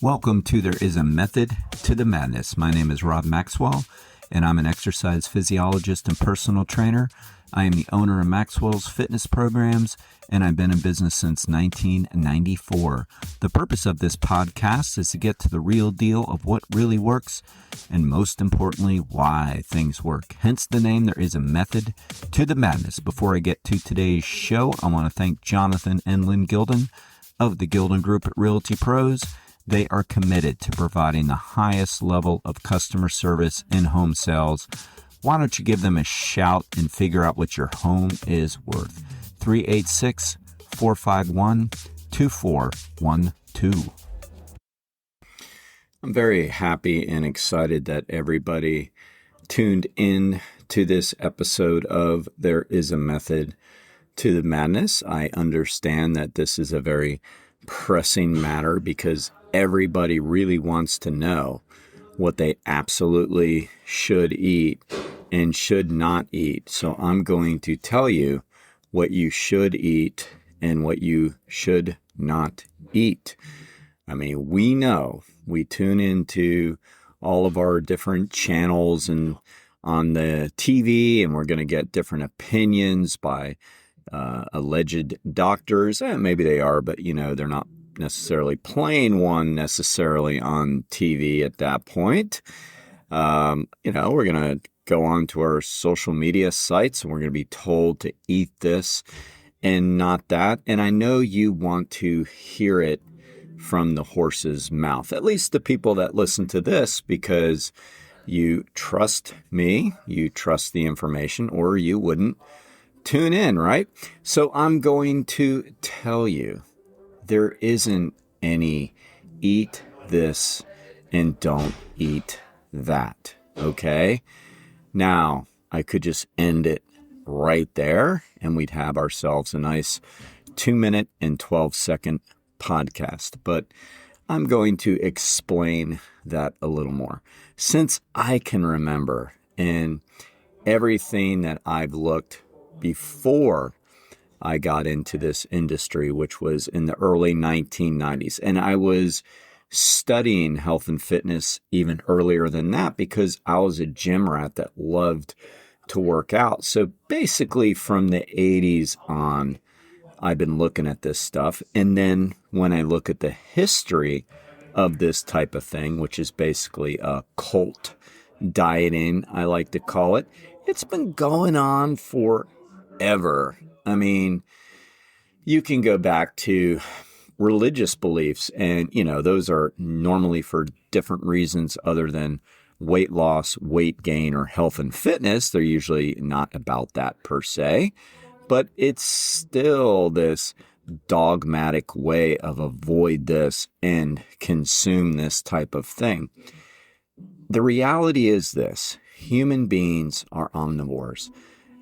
Welcome to There Is a Method to the Madness. My name is Rob Maxwell, and I'm an exercise physiologist and personal trainer. I am the owner of Maxwell's fitness programs, and I've been in business since 1994. The purpose of this podcast is to get to the real deal of what really works, and most importantly, why things work. Hence the name, There Is a Method to the Madness. Before I get to today's show, I want to thank Jonathan and Lynn Gilden of the Gilden Group at Realty Pros. They are committed to providing the highest level of customer service in home sales. Why don't you give them a shout and figure out what your home is worth? 386-451-2412. I'm very happy and excited that everybody tuned in to this episode of There Is a Method to the Madness. I understand that this is a very pressing matter because everybody really wants to know what they absolutely should eat and should not eat. So I'm going to tell you what you should eat and what you should not eat. I mean, we know, we tune into all of our different channels and on the TV, and we're going to get different opinions by alleged doctors. Maybe they are, but they're not necessarily playing one necessarily on TV at that point. We're going to go on to our social media sites and we're going to be told to eat this and not that. And I know you want to hear it from the horse's mouth, at least the people that listen to this, because you trust me, you trust the information, or you wouldn't tune in, right? So I'm going to tell you, there isn't any eat this and don't eat that, okay? Now, I could just end it right there and we'd have ourselves a nice 2-minute and 12-second podcast. But I'm going to explain that a little more. Since I can remember, and everything that I've looked before I got into this industry, which was in the early 1990s. And I was studying health and fitness even earlier than that because I was a gym rat that loved to work out. So basically from the 80s on, I've been looking at this stuff. And then when I look at the history of this type of thing, which is basically a cult dieting, I like to call it, it's been going on forever. I mean, you can go back to religious beliefs, and, those are normally for different reasons other than weight loss, weight gain, or health and fitness. They're usually not about that per se, but it's still this dogmatic way of avoid this and consume this type of thing. The reality is this: human beings are omnivores.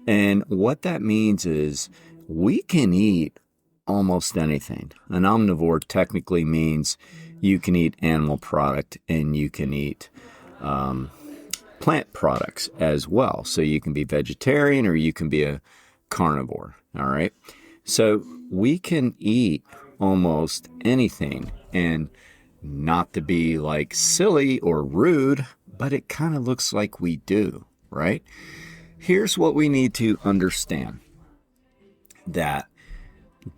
And what that means is we can eat almost anything. An omnivore technically means you can eat animal product and you can eat plant products as well. So you can be vegetarian or you can be a carnivore. All right. So we can eat almost anything, and not to be like silly or rude, but it kind of looks like we do, right? Here's what we need to understand, that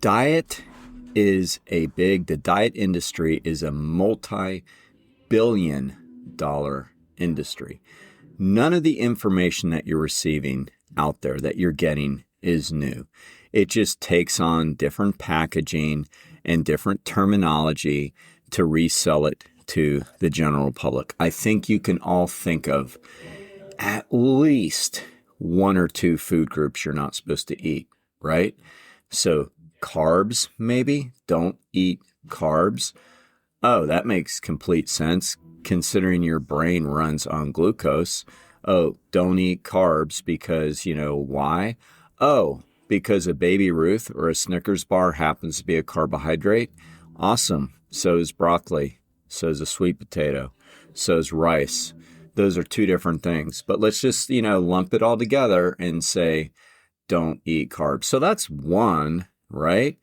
the diet industry is a multi-billion-dollar industry. None of the information that you're receiving out there that you're getting is new. It just takes on different packaging and different terminology to resell it to the general public. I think you can all think of at least 1 or 2 food groups you're not supposed to eat, right? So carbs, maybe. Don't eat carbs. Oh, that makes complete sense considering your brain runs on glucose. Oh, don't eat carbs because, why? Oh, because a Baby Ruth or a Snickers bar happens to be a carbohydrate. Awesome. So is broccoli. So is a sweet potato. So is rice. Those are 2 different things. But let's just, lump it all together and say, don't eat carbs. So that's one, right?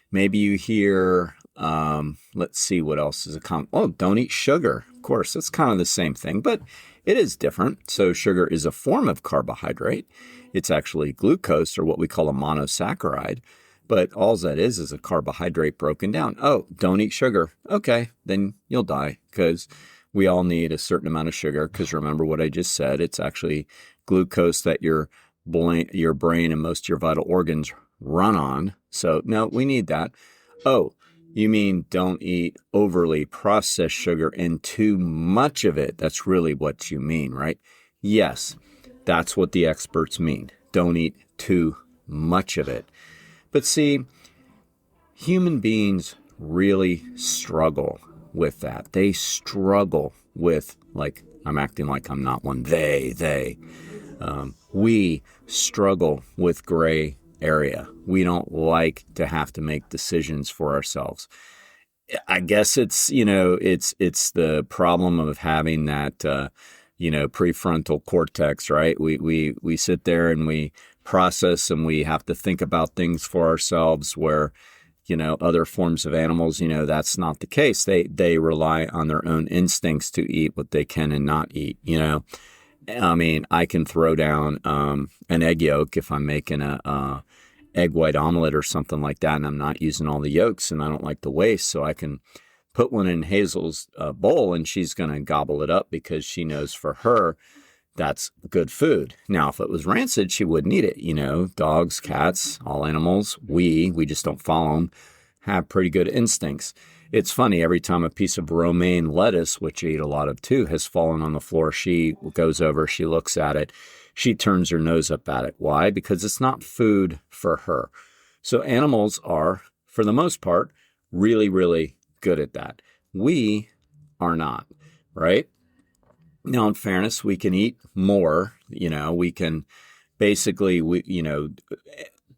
Maybe you hear Let's see what else is a common. Oh, don't eat sugar. Of course, that's kind of the same thing, but it is different. So sugar is a form of carbohydrate. It's actually glucose, or what we call a monosaccharide. But all that is a carbohydrate broken down. Oh, don't eat sugar. Okay, then you'll die, because we all need a certain amount of sugar, because remember what I just said, it's actually glucose that your brain and most of your vital organs run on. So no, we need that. Oh, you mean don't eat overly processed sugar and too much of it. That's really what you mean, right? Yes, that's what the experts mean. Don't eat too much of it. But see, human beings really struggle with that. They struggle with, like, I'm acting like I'm not one. We struggle with gray area. We don't like to have to make decisions for ourselves. I guess it's the problem of having that, prefrontal cortex, right? We sit there and we process, and we have to think about things for ourselves, where, other forms of animals, that's not the case. They rely on their own instincts to eat what they can and not eat, I mean, I can throw down an egg yolk if I'm making a egg white omelet or something like that, and I'm not using all the yolks, and I don't like the waste, so I can put one in Hazel's bowl, and she's going to gobble it up, because she knows for her that's good food. Now, if it was rancid, she wouldn't eat it. Dogs, cats, all animals, we just don't follow them, have pretty good instincts. It's funny, every time a piece of romaine lettuce, which I eat a lot of too, has fallen on the floor, she goes over, she looks at it, she turns her nose up at it. Why? Because it's not food for her. So animals are, for the most part, really, really good at that. We are not, right? Now, in fairness, we can eat more. We can basically,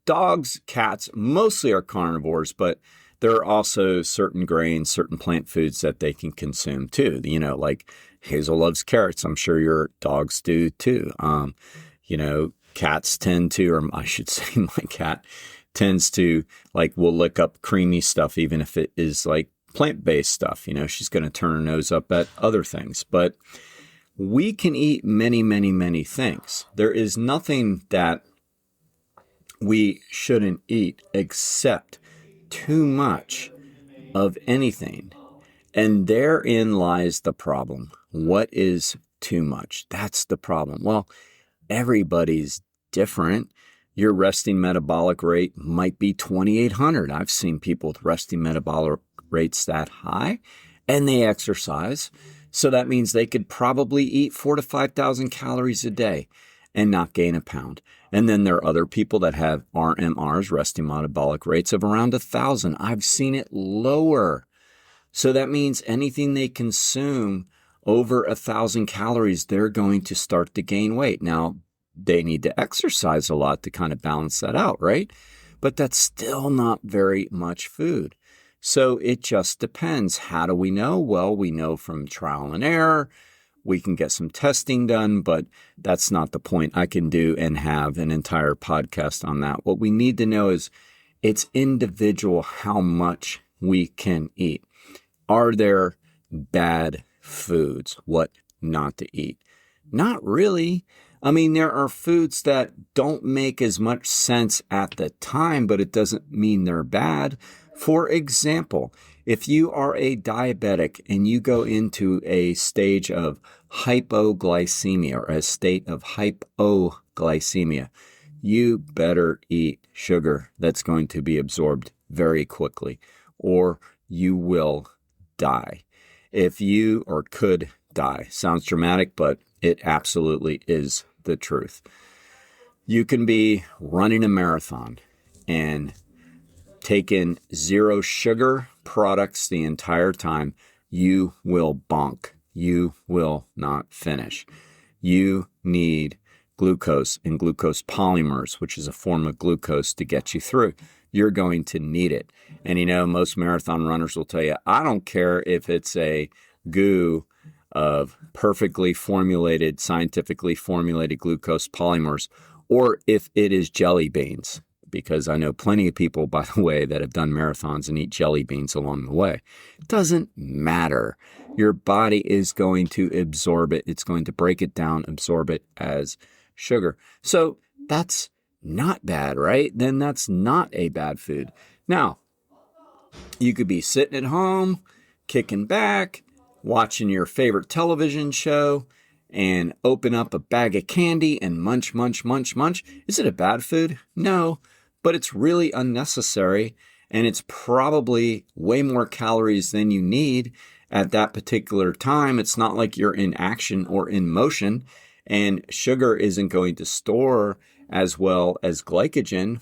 dogs, cats mostly are carnivores, but there are also certain grains, certain plant foods that they can consume too. Like Hazel loves carrots. I'm sure your dogs do too. Cats tend to, or I should say my cat tends to, will lick up creamy stuff, even if it is like plant-based stuff. She's going to turn her nose up at other things. But we can eat many, many, many things. There is nothing that we shouldn't eat except too much of anything. And therein lies the problem. What is too much? That's the problem. Well, everybody's different. Your resting metabolic rate might be 2,800. I've seen people with resting metabolic rates that high, and they exercise. So that means they could probably eat 4,000 to 5,000 calories a day and not gain a pound. And then there are other people that have RMRs, resting metabolic rates, of around 1,000. I've seen it lower. So that means anything they consume over 1,000 calories, they're going to start to gain weight. Now, they need to exercise a lot to kind of balance that out, right? But that's still not very much food. So it just depends. How do we know? Well, we know from trial and error. We can get some testing done, but that's not the point. I can do and have an entire podcast on that. What we need to know is it's individual how much we can eat. Are there bad foods? What not to eat? Not really. I mean, there are foods that don't make as much sense at the time, but it doesn't mean they're bad. For example, if you are a diabetic and you go into a stage of hypoglycemia or a state of hypoglycemia, you better eat sugar that's going to be absorbed very quickly, or you will die. Or could die. Sounds dramatic, but it absolutely is the truth. You can be running a marathon and take in 0 sugar products the entire time. You will bonk. You will not finish. You need glucose and glucose polymers, which is a form of glucose, to get you through. You're going to need it. And most marathon runners will tell you, I don't care if it's a goo of perfectly formulated, scientifically formulated glucose polymers, or if it is jelly beans. because I know plenty of people, by the way, that have done marathons and eat jelly beans along the way. It doesn't matter. Your body is going to absorb it. It's going to break it down, absorb it as sugar. So that's not bad, right? Then that's not a bad food. Now, you could be sitting at home, kicking back, watching your favorite television show, and open up a bag of candy and munch, munch, munch, munch. Is it a bad food? No, but it's really unnecessary, and it's probably way more calories than you need at that particular time. It's not like you're in action or in motion, and sugar isn't going to store as well as glycogen,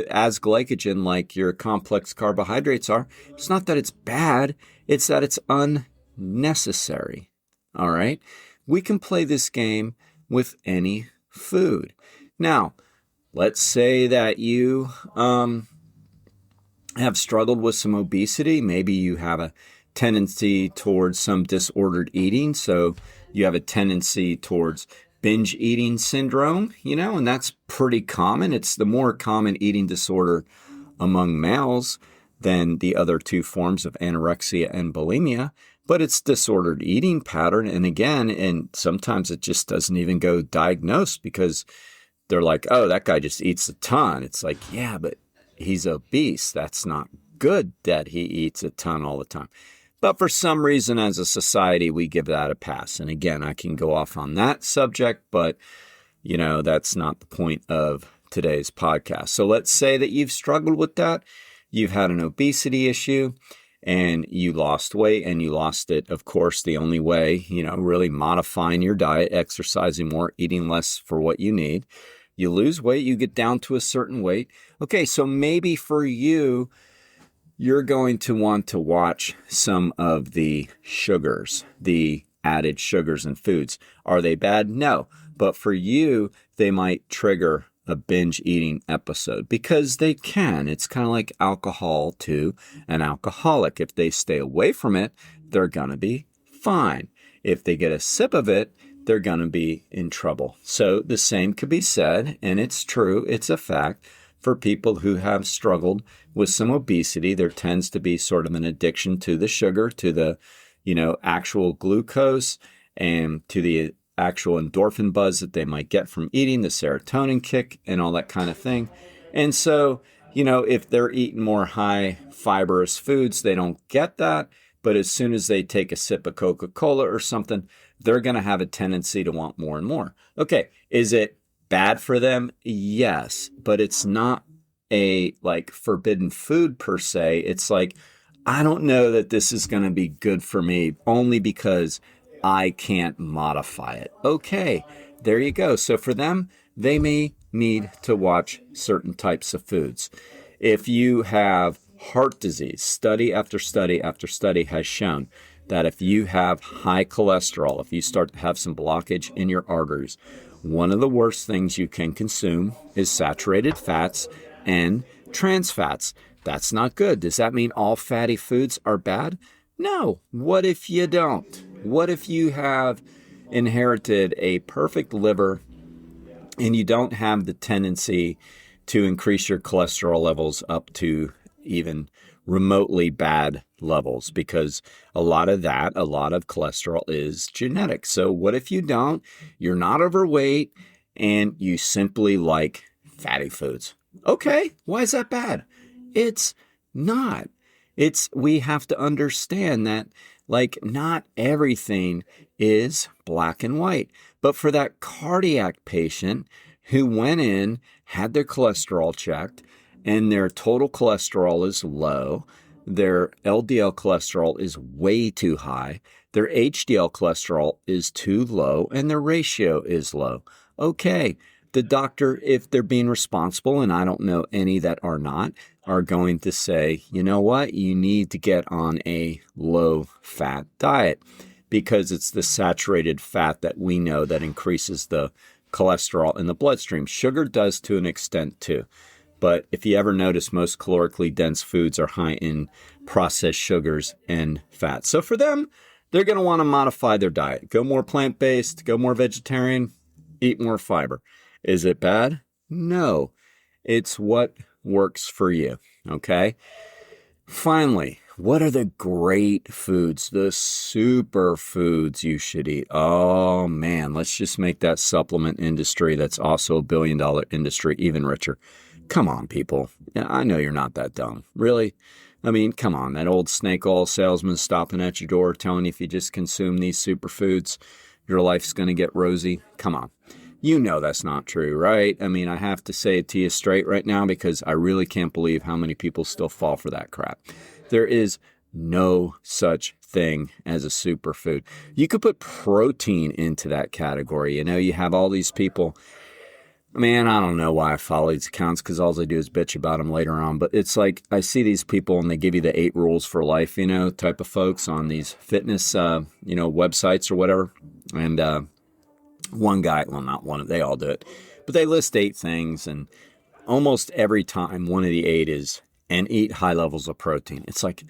as glycogen like your complex carbohydrates are. It's not that it's bad, it's that it's unnecessary. All right? We can play this game with any food. Now, let's say that you have struggled with some obesity. Maybe you have a tendency towards some disordered eating. So you have a tendency towards binge eating syndrome, and that's pretty common. It's the more common eating disorder among males than the other two forms of anorexia and bulimia, but it's disordered eating pattern. And sometimes it just doesn't even go diagnosed because they're like, oh, that guy just eats a ton. It's like, yeah, but he's obese. That's not good that he eats a ton all the time. But for some reason, as a society, we give that a pass. And again, I can go off on that subject, but, that's not the point of today's podcast. So let's say that you've struggled with that. You've had an obesity issue and you lost weight, and you lost it, of course, the only way, really modifying your diet, exercising more, eating less for what you need. You lose weight, you get down to a certain weight. Okay, so maybe for you, you're going to want to watch some of the sugars, the added sugars in foods. Are they bad? No. But for you, they might trigger a binge eating episode because they can. It's kind of like alcohol to an alcoholic. If they stay away from it, they're going to be fine. If they get a sip of it, they're going to be in trouble. So the same could be said, and it's true, it's a fact. For people who have struggled with some obesity, there tends to be sort of an addiction to the sugar, to the, actual glucose, and to the actual endorphin buzz that they might get from eating, the serotonin kick, and all that kind of thing. And so, if they're eating more high fibrous foods, they don't get that. But as soon as they take a sip of Coca-Cola or something, they're going to have a tendency to want more and more. Okay, is it bad for them? Yes, but it's not a forbidden food per se. It's like, I don't know that this is going to be good for me only because I can't modify it. Okay, there you go. So for them, they may need to watch certain types of foods. If you have heart disease, study after study after study has shown that if you have high cholesterol, if you start to have some blockage in your arteries, one of the worst things you can consume is saturated fats and trans fats. That's not good. Does that mean all fatty foods are bad? No. What if you don't? What if you have inherited a perfect liver and you don't have the tendency to increase your cholesterol levels up to even remotely bad levels? Because a lot of cholesterol is genetic. So what if you don't? You're not overweight and you simply like fatty foods. Okay, why is that bad? It's not. We have to understand that not everything is black and white. But for that cardiac patient who went in, had their cholesterol checked, and their total cholesterol is low, their LDL cholesterol is way too high, their HDL cholesterol is too low, and their ratio is low. Okay, the doctor, if they're being responsible, and I don't know any that are not, are going to say, you know what, you need to get on a low-fat diet because it's the saturated fat that we know that increases the cholesterol in the bloodstream. Sugar does to an extent too. But if you ever notice, most calorically dense foods are high in processed sugars and fats. So for them, they're going to want to modify their diet. Go more plant-based, go more vegetarian, eat more fiber. Is it bad? No. It's what works for you, okay? Finally, what are the great foods, the super foods you should eat? Oh man, let's just make that supplement industry that's also a billion-dollar industry even richer. Come on, people. Yeah, I know you're not that dumb. Really? I mean, come on. That old snake oil salesman stopping at your door telling you if you just consume these superfoods, your life's going to get rosy. Come on. You know that's not true, right? I mean, I have to say it to you straight right now because I really can't believe how many people still fall for that crap. There is no such thing as a superfood. You could put protein into that category. You know, you have all these people. Man, I don't know why I follow these accounts because all I do is bitch about them later on. But it's like I see these people and they give you the 8 rules for life, you know, type of folks on these fitness, websites or whatever. And one guy, well, not one, they all do it, but they list 8 things. And almost every time one of the 8 is, and eat high levels of protein. It's like,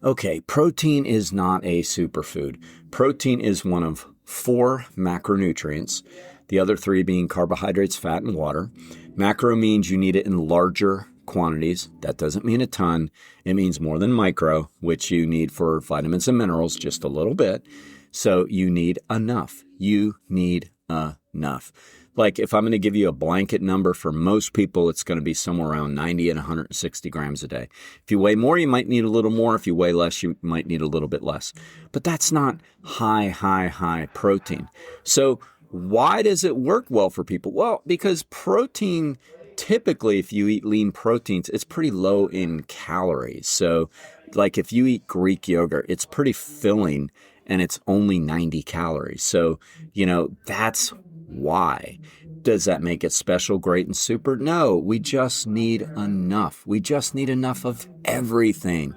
okay, protein is not a superfood. Protein is one of 4 macronutrients. The other 3 being carbohydrates, fat, and water. Macro means you need it in larger quantities. That doesn't mean a ton. It means more than micro, which you need for vitamins and minerals, just a little bit. So you need enough. You need enough. Like if I'm going to give you a blanket number for most people, it's going to be somewhere around 90 and 160 grams a day. If you weigh more, you might need a little more. If you weigh less, you might need a little bit less. But that's not high protein. So why does it work well for people? Well, because protein, typically, if you eat lean proteins, it's pretty low in calories. So like if you eat Greek yogurt, it's pretty filling and it's only 90 calories. So, that's why. Does that make it special, great, and super? No, we just need enough. We just need enough of everything.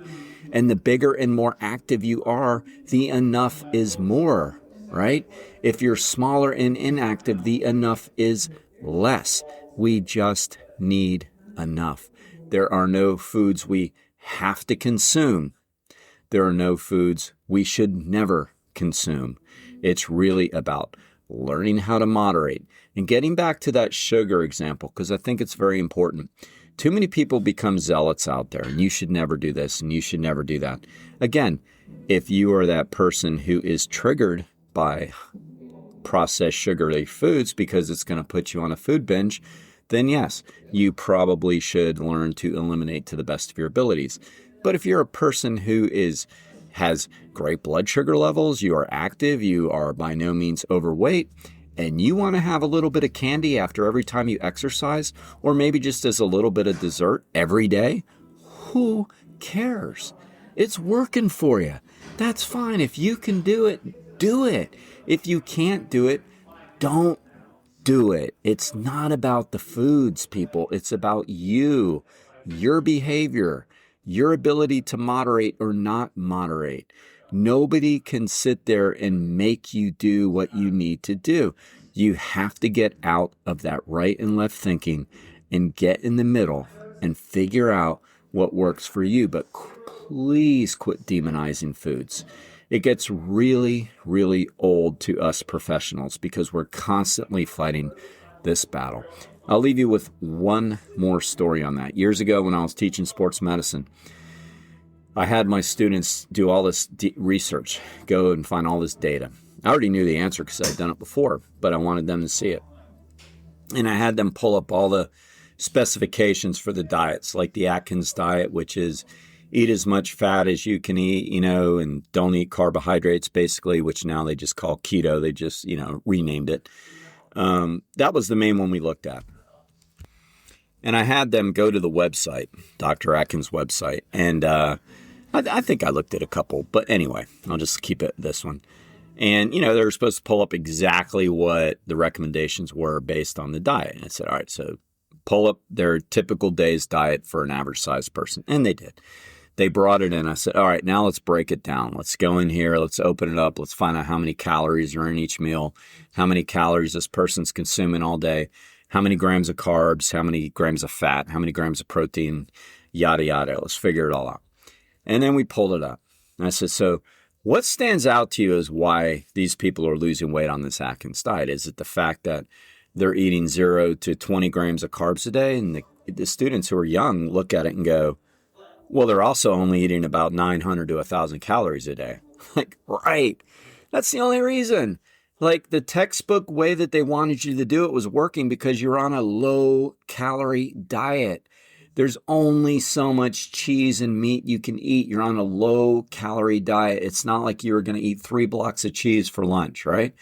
And the bigger and more active you are, the enough is more. Right? If you're smaller and inactive, the enough is less. We just need enough. There are no foods we have to consume. There are no foods we should never consume. It's really about learning how to moderate. And getting back to that sugar example, because I think it's very important. Too many people become zealots out there, and you should never do this, and you should never do that. Again, if you are that person who is triggered by processed sugary foods because it's going to put you on a food binge, then yes, you probably should learn to eliminate to the best of your abilities. But if you're a person who has great blood sugar levels, you are active, you are by no means overweight, and you want to have a little bit of candy after every time you exercise, or maybe just as a little bit of dessert every day, who cares? It's working for you. That's fine. If you can do it, do it. If you can't do it, don't do it. It's not about the foods, people. It's about you, your behavior, your ability to moderate or not moderate. Nobody can sit there and make you do what you need to do. You have to get out of that right and left thinking and get in the middle and figure out what works for you. But please quit demonizing foods. It gets really, really old to us professionals because we're constantly fighting this battle. I'll leave you with one more story on that. Years ago when I was teaching sports medicine, I had my students do all this research, go and find all this data. I already knew the answer because I'd done it before, but I wanted them to see it. And I had them pull up all the specifications for the diets, like the Atkins diet, which is eat as much fat as you can eat, and don't eat carbohydrates, basically, which now they just call keto. They just, renamed it. That was the main one we looked at. And I had them go to the website, Dr. Atkins' website. And I think I looked at a couple. But anyway, I'll just keep it this one. And, they were supposed to pull up exactly what the recommendations were based on the diet. And I said, all right, so pull up their typical day's diet for an average-sized person. And they did. They brought it in. I said, all right, now let's break it down. Let's go in here. Let's open it up. Let's find out how many calories are in each meal, how many calories this person's consuming all day, how many grams of carbs, how many grams of fat, how many grams of protein, yada, yada. Let's figure it all out. And then we pulled it up. And I said, so what stands out to you as why these people are losing weight on this Atkins diet? Is it the fact that they're eating 0 to 20 grams of carbs a day and the students who are young look at it and go, well, they're also only eating about 900 to 1,000 calories a day. Like, right. That's the only reason. Like, the textbook way that they wanted you to do it was working because you're on a low-calorie diet. There's only so much cheese and meat you can eat. You're on a low-calorie diet. It's not like you're going to eat 3 blocks of cheese for lunch, right?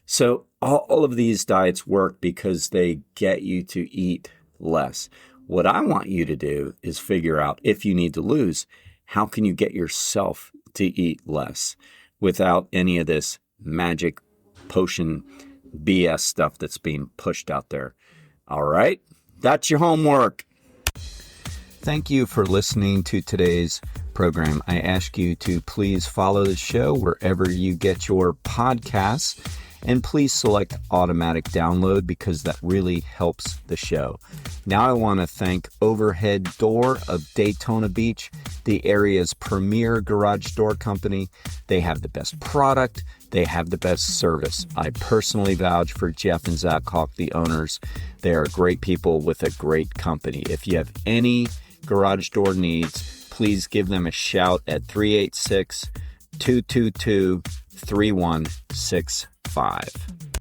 So all of these diets work because they get you to eat less. What I want you to do is figure out, if you need to lose, how can you get yourself to eat less without any of this magic potion BS stuff that's being pushed out there. All right? That's your homework. Thank you for listening to today's program. I ask you to please follow the show wherever you get your podcasts, and please select automatic download because that really helps the show. Now I want to thank Overhead Door of Daytona Beach, the area's premier garage door company. They have the best product. They have the best service. I personally vouch for Jeff and Zach Hawk, the owners. They are great people with a great company. If you have any garage door needs, please give them a shout at 386-222-3165.